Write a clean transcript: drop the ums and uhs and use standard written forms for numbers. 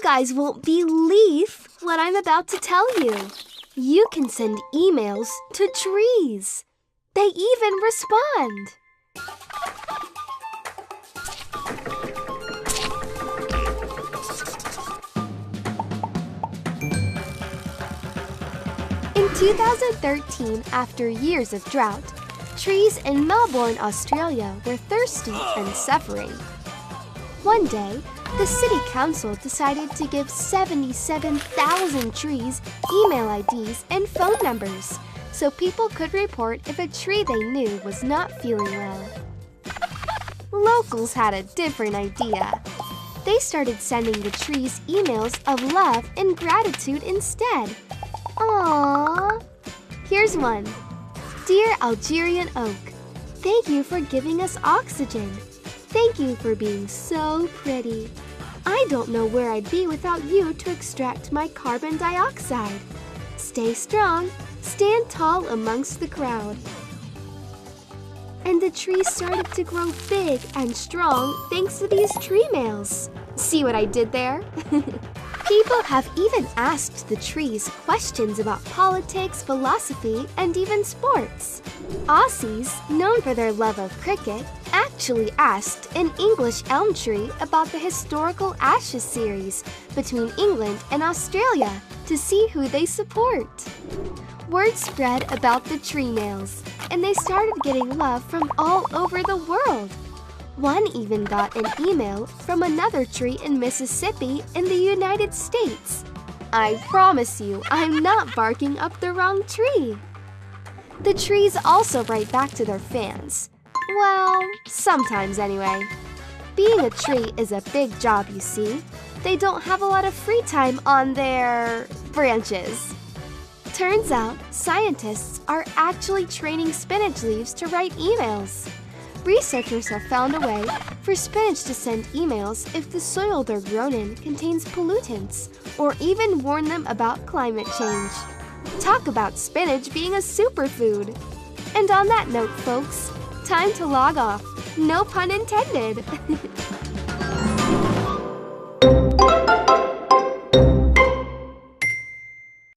guys won't believe what I'm about to tell you. You can send emails to trees. They even respond. In 2013, after years of drought, trees in Melbourne, Australia were thirsty and suffering. One day, the city council decided to give 77,000 trees email IDs and phone numbers so people could report if a tree they knew was not feeling well. Locals had a different idea. They started sending the trees emails of love and gratitude instead. Aww! Here's one. Dear Algerian oak, thank you for giving us oxygen. Thank you for being so pretty. I don't know where I'd be without you to extract my carbon dioxide. Stay strong, stand tall amongst the crowd. And the trees started to grow big and strong thanks to these tree mails. See what I did there? People have even asked the trees questions about politics, philosophy, and even sports. Aussies, known for their love of cricket, actually asked an English elm tree about the historical Ashes series between England and Australia to see who they support. Word spread about the tree mails, and they started getting love from all over the world. One even got an email from another tree in Mississippi in the United States. I promise you, I'm not barking up the wrong tree. The trees also write back to their fans. Well, sometimes anyway. Being a tree is a big job, you see. They don't have a lot of free time on their branches. Turns out, scientists are actually training spinach leaves to write emails. Researchers have found a way for spinach to send emails if the soil they're grown in contains pollutants, or even warn them about climate change. Talk about spinach being a superfood! And on that note, folks, time to log off. No pun intended!